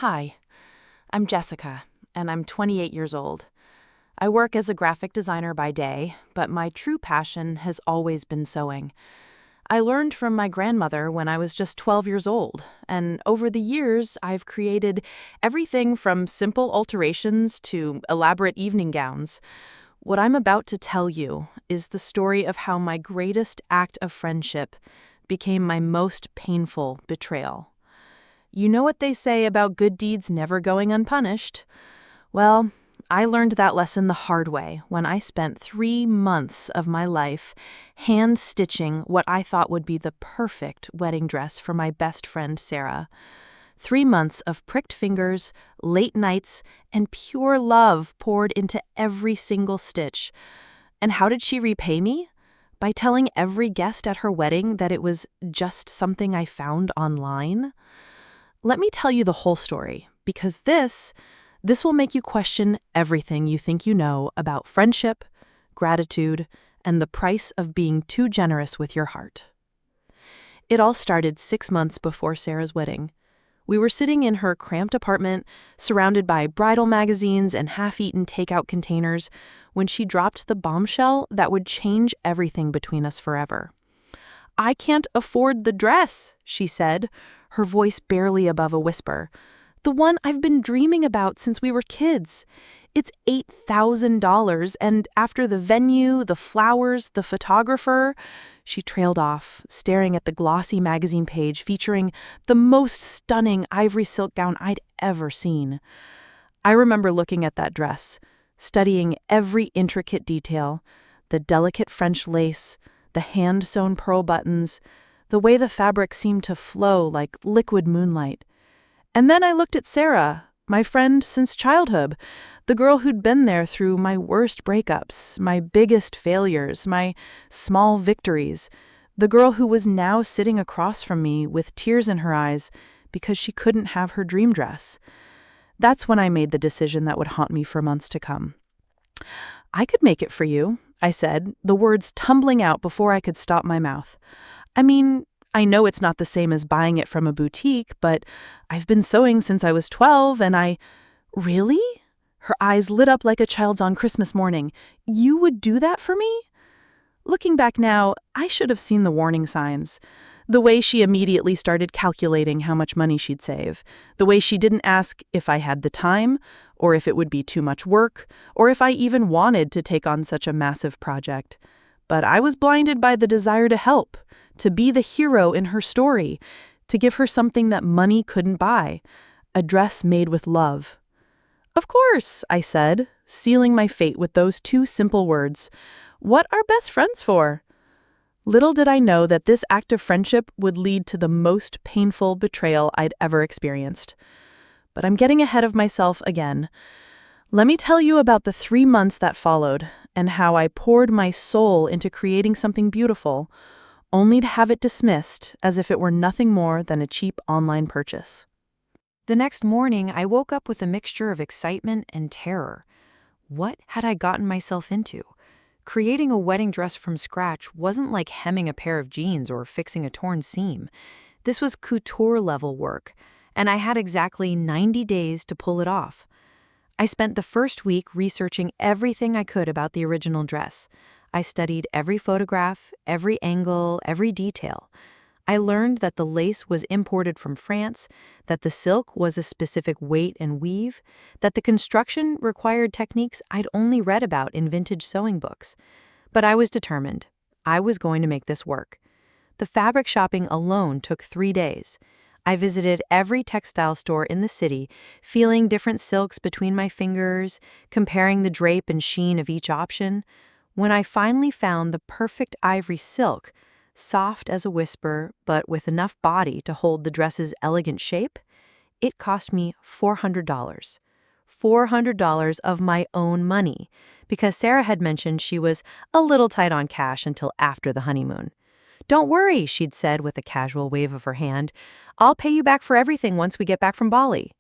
Hi, I'm Jessica, and I'm 28 years old. I work as a graphic designer by day, but my true passion has always been sewing. I learned from my grandmother when I was just 12 years old, and over the years, I've created everything from simple alterations to elaborate evening gowns. What I'm about to tell you is the story of how my greatest act of friendship became my most painful betrayal. You know what they say about good deeds never going unpunished? Well, I learned that lesson the hard way when I spent 3 months of my life hand-stitching what I thought would be the perfect wedding dress for my best friend Sarah. 3 months of pricked fingers, late nights, and pure love poured into every single stitch. And how did she repay me? By telling every guest at her wedding that it was just something I found online? Let me tell you the whole story, because this will make you question everything you think you know about friendship, gratitude, and the price of being too generous with your heart. It all started 6 months before Sarah's wedding. We were sitting in her cramped apartment, surrounded by bridal magazines and half-eaten takeout containers, when she dropped the bombshell that would change everything between us forever. "I can't afford the dress," she said, her voice barely above a whisper. "The one I've been dreaming about since we were kids. It's $8,000, and after the venue, the flowers, the photographer..." She trailed off, staring at the glossy magazine page featuring the most stunning ivory silk gown I'd ever seen. I remember looking at that dress, studying every intricate detail, the delicate French lace, the hand-sewn pearl buttons, the way the fabric seemed to flow like liquid moonlight. And then I looked at Sarah, my friend since childhood, the girl who'd been there through my worst breakups, my biggest failures, my small victories, the girl who was now sitting across from me with tears in her eyes because she couldn't have her dream dress. That's when I made the decision that would haunt me for months to come. "I could make it for you," I said, the words tumbling out before I could stop my mouth. "I mean, I know it's not the same as buying it from a boutique, but I've been sewing since I was 12, and I..." "Really?" Her eyes lit up like a child's on Christmas morning. "You would do that for me?" Looking back now, I should have seen the warning signs. The way she immediately started calculating how much money she'd save. The way she didn't ask if I had the time, or if it would be too much work, or if I even wanted to take on such a massive project. But I was blinded by the desire to help, to be the hero in her story, to give her something that money couldn't buy, a dress made with love. "Of course," I said, sealing my fate with those two simple words. "What are best friends for?" Little did I know that this act of friendship would lead to the most painful betrayal I'd ever experienced. But I'm getting ahead of myself again. Let me tell you about the 3 months that followed, and how I poured my soul into creating something beautiful, only to have it dismissed as if it were nothing more than a cheap online purchase. The next morning, I woke up with a mixture of excitement and terror. What had I gotten myself into? Creating a wedding dress from scratch wasn't like hemming a pair of jeans or fixing a torn seam. This was couture-level work, and I had exactly 90 days to pull it off. I spent the first week researching everything I could about the original dress. I studied every photograph, every angle, every detail. I learned that the lace was imported from France, that the silk was a specific weight and weave, that the construction required techniques I'd only read about in vintage sewing books. But I was determined. I was going to make this work. The fabric shopping alone took 3 days. I visited every textile store in the city, feeling different silks between my fingers, comparing the drape and sheen of each option. When I finally found the perfect ivory silk, soft as a whisper, but with enough body to hold the dress's elegant shape, it cost me $400. $400 of my own money, because Sarah had mentioned she was a little tight on cash until after the honeymoon. "Don't worry," she'd said with a casual wave of her hand. "I'll pay you back for everything once we get back from Bali."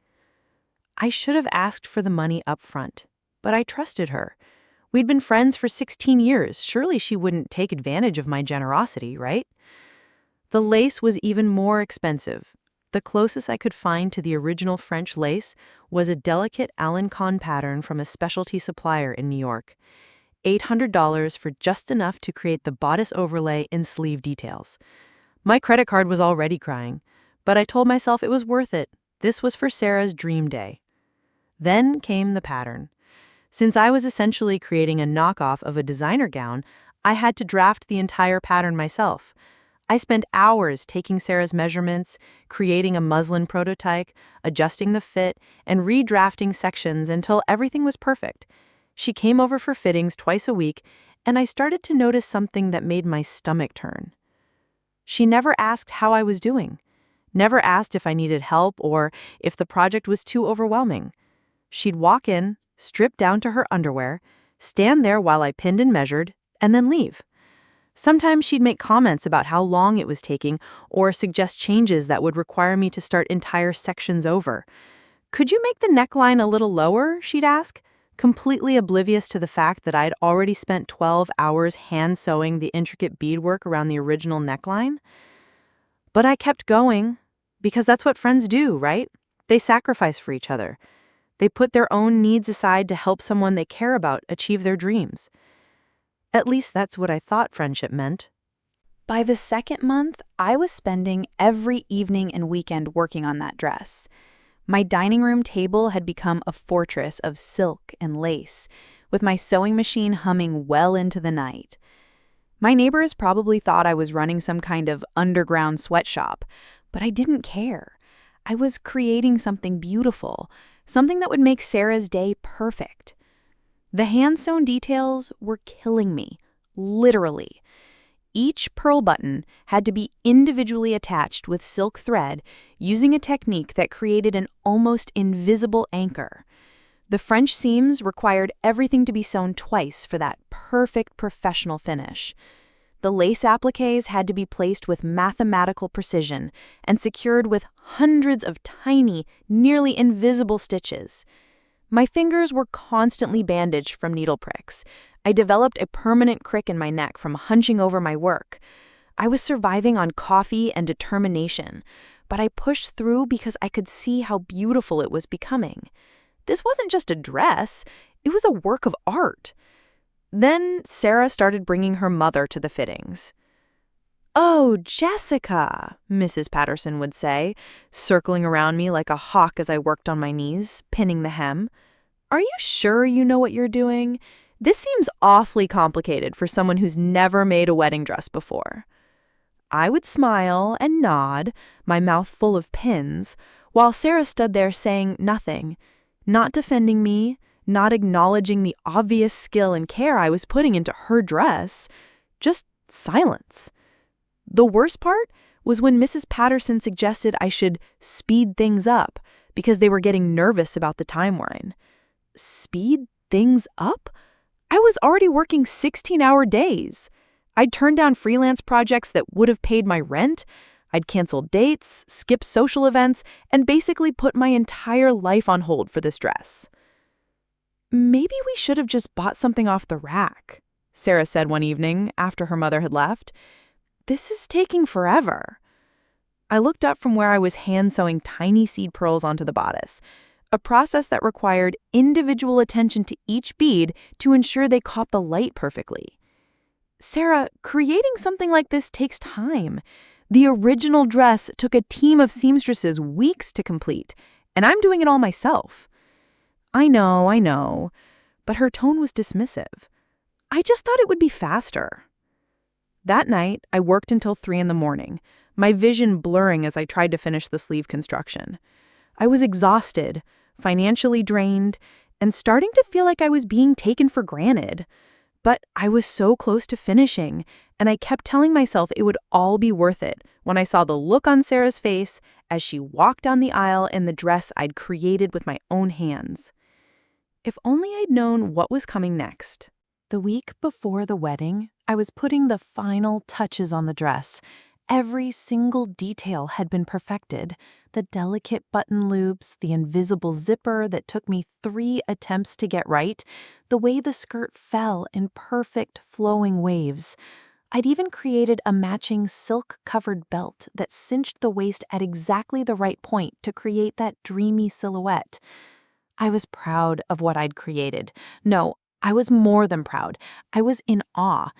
I should have asked for the money up front, but I trusted her. We'd been friends for 16 years. Surely she wouldn't take advantage of my generosity, right? The lace was even more expensive. The closest I could find to the original French lace was a delicate Alencon pattern from a specialty supplier in New York. $800 for just enough to create the bodice overlay and sleeve details. My credit card was already crying, but I told myself it was worth it. This was for Sarah's dream day. Then came the pattern. Since I was essentially creating a knockoff of a designer gown, I had to draft the entire pattern myself. I spent hours taking Sarah's measurements, creating a muslin prototype, adjusting the fit, and redrafting sections until everything was perfect. She came over for fittings twice a week, and I started to notice something that made my stomach turn. She never asked how I was doing, never asked if I needed help or if the project was too overwhelming. She'd walk in, strip down to her underwear, stand there while I pinned and measured, and then leave. Sometimes she'd make comments about how long it was taking or suggest changes that would require me to start entire sections over. "Could you make the neckline a little lower?" she'd ask, completely oblivious to the fact that I'd already spent 12 hours hand sewing the intricate beadwork around the original neckline. But I kept going, because that's what friends do, right? They sacrifice for each other. They put their own needs aside to help someone they care about achieve their dreams. At least that's what I thought friendship meant. By the second month, I was spending every evening and weekend working on that dress. My dining room table had become a fortress of silk and lace, with my sewing machine humming well into the night. My neighbors probably thought I was running some kind of underground sweatshop, but I didn't care. I was creating something beautiful, something that would make Sarah's day perfect. The hand-sewn details were killing me, literally. Each pearl button had to be individually attached with silk thread using a technique that created an almost invisible anchor. The French seams required everything to be sewn twice for that perfect professional finish. The lace appliques had to be placed with mathematical precision and secured with hundreds of tiny, nearly invisible stitches. My fingers were constantly bandaged from needle pricks. I developed a permanent crick in my neck from hunching over my work. I was surviving on coffee and determination, but I pushed through because I could see how beautiful it was becoming. This wasn't just a dress, it was a work of art. Then Sarah started bringing her mother to the fittings. "Oh, Jessica," Mrs. Patterson would say, circling around me like a hawk as I worked on my knees, pinning the hem. "Are you sure you know what you're doing? This seems awfully complicated for someone who's never made a wedding dress before." I would smile and nod, my mouth full of pins, while Sarah stood there saying nothing, not defending me, not acknowledging the obvious skill and care I was putting into her dress, just silence. The worst part was when Mrs. Patterson suggested I should speed things up because they were getting nervous about the timeline. Speed things up? I was already working 16-hour days. I'd turned down freelance projects that would have paid my rent. I'd canceled dates, skipped social events, and basically put my entire life on hold for this dress. "Maybe we should have just bought something off the rack," Sarah said one evening after her mother had left. "This is taking forever." I looked up from where I was hand-sewing tiny seed pearls onto the bodice, a process that required individual attention to each bead to ensure they caught the light perfectly. "Sarah, creating something like this takes time. The original dress took a team of seamstresses weeks to complete, and I'm doing it all myself." I know, but her tone was dismissive. "I just thought it would be faster." That night, I worked until 3 a.m, my vision blurring as I tried to finish the sleeve construction. I was exhausted, financially drained, and starting to feel like I was being taken for granted. But I was so close to finishing, and I kept telling myself it would all be worth it when I saw the look on Sarah's face as she walked down the aisle in the dress I'd created with my own hands. If only I'd known what was coming next. The week before the wedding, I was putting the final touches on the dress. Every single detail had been perfected. The delicate button loops, the invisible zipper that took me 3 attempts to get right, the way the skirt fell in perfect flowing waves. I'd even created a matching silk-covered belt that cinched the waist at exactly the right point to create that dreamy silhouette. I was proud of what I'd created. No, I was more than proud. I was in awe.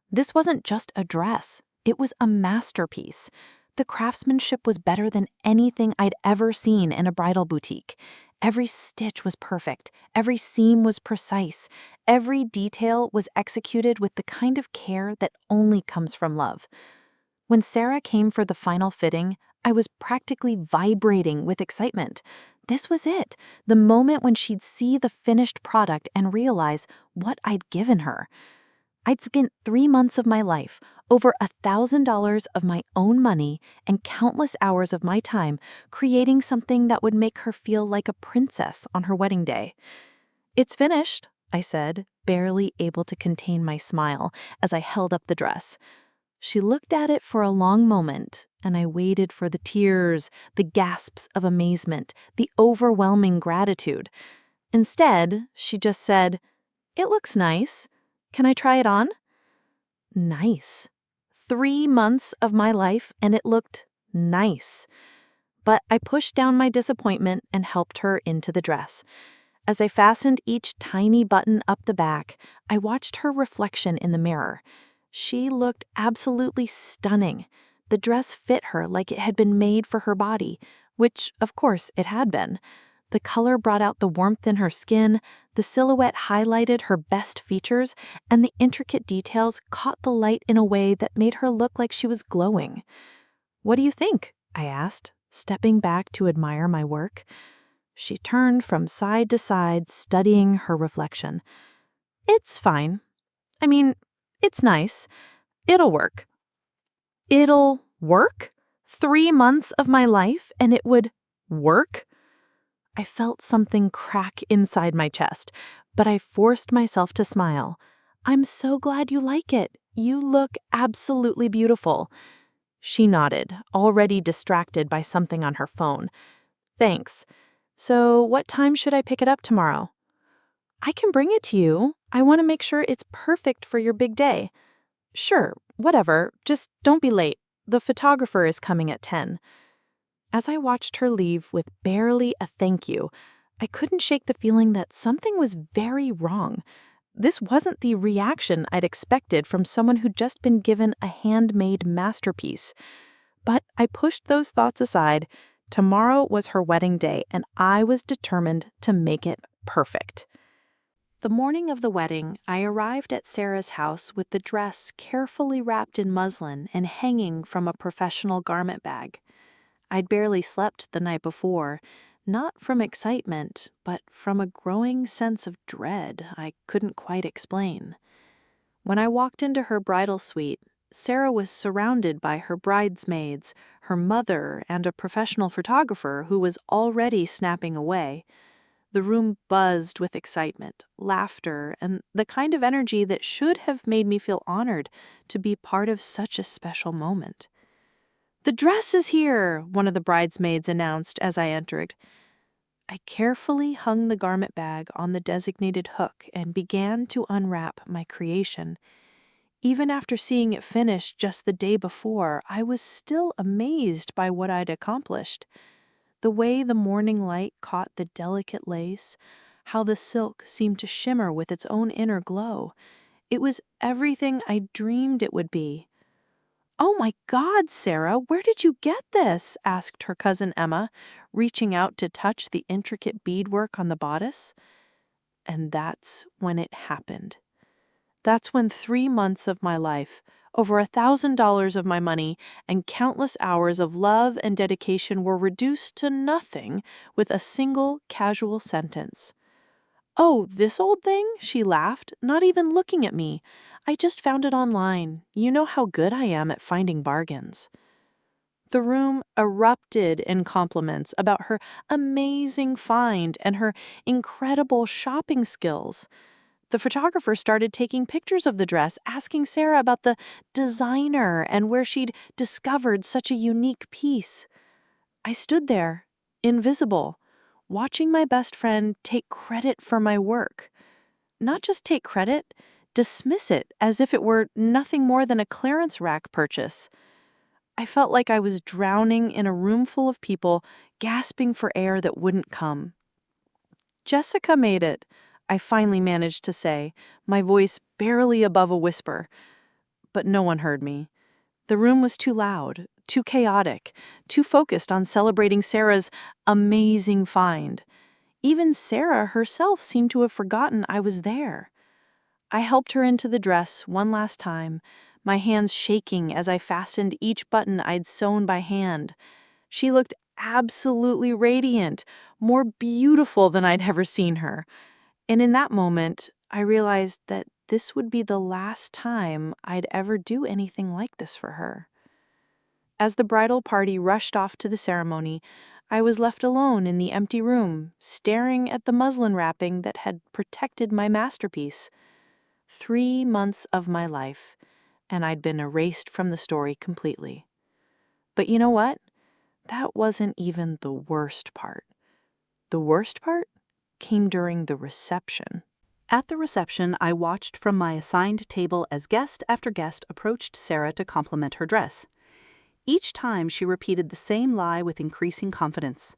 This wasn't just a dress. It was a masterpiece. The craftsmanship was better than anything I'd ever seen in a bridal boutique. Every stitch was perfect. Every seam was precise. Every detail was executed with the kind of care that only comes from love. When Sarah came for the final fitting, I was practically vibrating with excitement. This was it, the moment when she'd see the finished product and realize what I'd given her. I'd spent 3 months of my life, over $1,000 of my own money, and countless hours of my time creating something that would make her feel like a princess on her wedding day. "It's finished," I said, barely able to contain my smile as I held up the dress. She looked at it for a long moment, and I waited for the tears, the gasps of amazement, the overwhelming gratitude. Instead, she just said, "It looks nice. Can I try it on?" Nice. 3 months of my life, and it looked nice. But I pushed down my disappointment and helped her into the dress. As I fastened each tiny button up the back, I watched her reflection in the mirror. She looked absolutely stunning. The dress fit her like it had been made for her body, which, of course, it had been. The color brought out the warmth in her skin, the silhouette highlighted her best features, and the intricate details caught the light in a way that made her look like she was glowing. "What do you think?" I asked, stepping back to admire my work. She turned from side to side, studying her reflection. "It's fine. I mean, it's nice. It'll work." It'll work? 3 months of my life, and it would work? I felt something crack inside my chest, but I forced myself to smile. "I'm so glad you like it. You look absolutely beautiful." She nodded, already distracted by something on her phone. "Thanks. So, what time should I pick it up tomorrow?" "I can bring it to you. I want to make sure it's perfect for your big day." "Sure, whatever. Just don't be late. The photographer is coming at 10. As I watched her leave with barely a thank you, I couldn't shake the feeling that something was very wrong. This wasn't the reaction I'd expected from someone who'd just been given a handmade masterpiece. But I pushed those thoughts aside. Tomorrow was her wedding day, and I was determined to make it perfect. The morning of the wedding, I arrived at Sarah's house with the dress carefully wrapped in muslin and hanging from a professional garment bag. I'd barely slept the night before, not from excitement, but from a growing sense of dread I couldn't quite explain. When I walked into her bridal suite, Sarah was surrounded by her bridesmaids, her mother, and a professional photographer who was already snapping away. The room buzzed with excitement, laughter, and the kind of energy that should have made me feel honored to be part of such a special moment. "The dress is here," one of the bridesmaids announced as I entered. I carefully hung the garment bag on the designated hook and began to unwrap my creation. Even after seeing it finished just the day before, I was still amazed by what I'd accomplished. The way the morning light caught the delicate lace, how the silk seemed to shimmer with its own inner glow. It was everything I dreamed it would be. "Oh my God, Sarah, where did you get this?" asked her cousin Emma, reaching out to touch the intricate beadwork on the bodice. And that's when it happened. That's when 3 months of my life, over $1,000 of my money, and countless hours of love and dedication were reduced to nothing with a single casual sentence. "Oh, this old thing?" she laughed, not even looking at me. "I just found it online. You know how good I am at finding bargains." The room erupted in compliments about her amazing find and her incredible shopping skills. The photographer started taking pictures of the dress, asking Sarah about the designer and where she'd discovered such a unique piece. I stood there, invisible, watching my best friend take credit for my work. Not just take credit, dismiss it as if it were nothing more than a clearance rack purchase. I felt like I was drowning in a room full of people gasping for air that wouldn't come. "Jessica made it," I finally managed to say, my voice barely above a whisper. But no one heard me. The room was too loud, too chaotic, too focused on celebrating Sarah's amazing find. Even Sarah herself seemed to have forgotten I was there. I helped her into the dress one last time, my hands shaking as I fastened each button I'd sewn by hand. She looked absolutely radiant, more beautiful than I'd ever seen her. And in that moment, I realized that this would be the last time I'd ever do anything like this for her. As the bridal party rushed off to the ceremony, I was left alone in the empty room, staring at the muslin wrapping that had protected my masterpiece. 3 months of my life, and I'd been erased from the story completely. But you know what? That wasn't even the worst part. The worst part came during the reception. At the reception, I watched from my assigned table as guest after guest approached Sarah to compliment her dress. Each time she repeated the same lie with increasing confidence.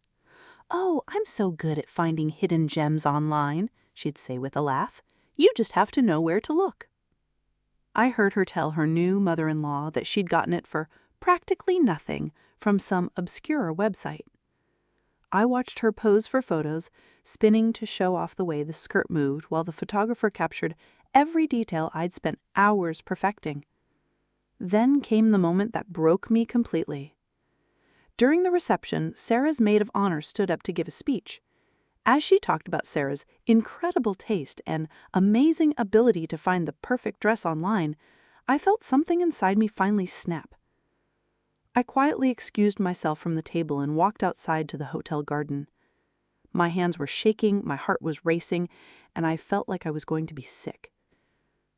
"Oh, I'm so good at finding hidden gems online," she'd say with a laugh. "You just have to know where to look." I heard her tell her new mother-in-law that she'd gotten it for practically nothing from some obscure website. I watched her pose for photos, spinning to show off the way the skirt moved while the photographer captured every detail I'd spent hours perfecting. Then came the moment that broke me completely. During the reception, Sarah's maid of honor stood up to give a speech. As she talked about Sarah's incredible taste and amazing ability to find the perfect dress online, I felt something inside me finally snap. I quietly excused myself from the table and walked outside to the hotel garden. My hands were shaking, my heart was racing, and I felt like I was going to be sick.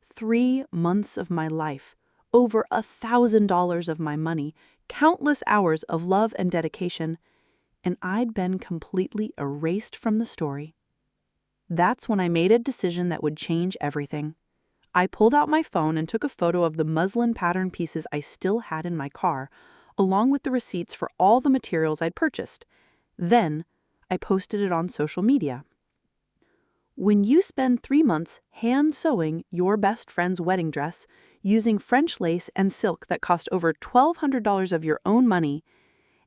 3 months of my life, over $1,000 of my money, countless hours of love and dedication, and I'd been completely erased from the story. That's when I made a decision that would change everything. I pulled out my phone and took a photo of the muslin pattern pieces I still had in my car, along with the receipts for all the materials I'd purchased. Then, I posted it on social media. When you spend 3 months hand-sewing your best friend's wedding dress, using French lace and silk that cost over $1,200 of your own money,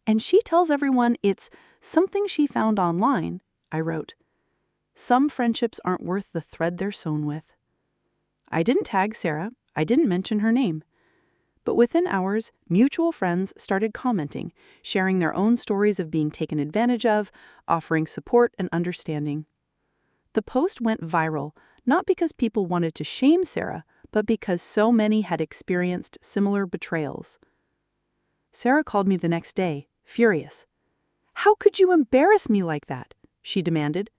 and she tells everyone it's something she found online, I wrote, "Some friendships aren't worth the thread they're sewn with." I didn't tag Sarah, I didn't mention her name. But within hours, mutual friends started commenting, sharing their own stories of being taken advantage of, offering support and understanding. The post went viral, not because people wanted to shame Sarah, but because so many had experienced similar betrayals. Sarah called me the next day, furious. "How could you embarrass me like that?" she demanded.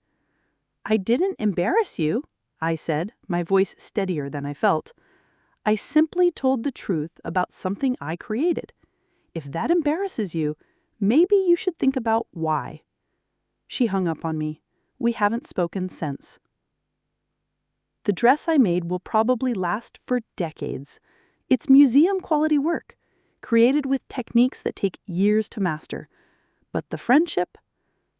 "I didn't embarrass you," I said, my voice steadier than I felt. "I simply told the truth about something I created. If that embarrasses you, maybe you should think about why." She hung up on me. We haven't spoken since. The dress I made will probably last for decades. It's museum-quality work, created with techniques that take years to master. But the friendship?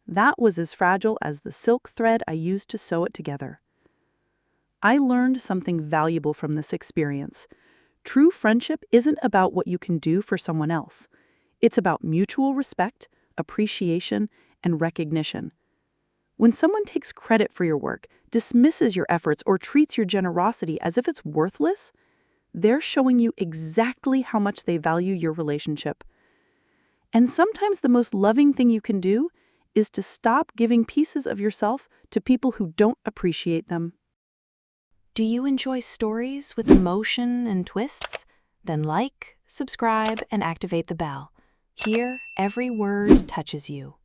That was as fragile as the silk thread I used to sew it together. I learned something valuable from this experience. True friendship isn't about what you can do for someone else. It's about mutual respect, appreciation, and recognition. When someone takes credit for your work, dismisses your efforts, or treats your generosity as if it's worthless, they're showing you exactly how much they value your relationship. And sometimes the most loving thing you can do is to stop giving pieces of yourself to people who don't appreciate them. Do you enjoy stories with emotion and twists? Then like, subscribe, and activate the bell. Here, every word touches you.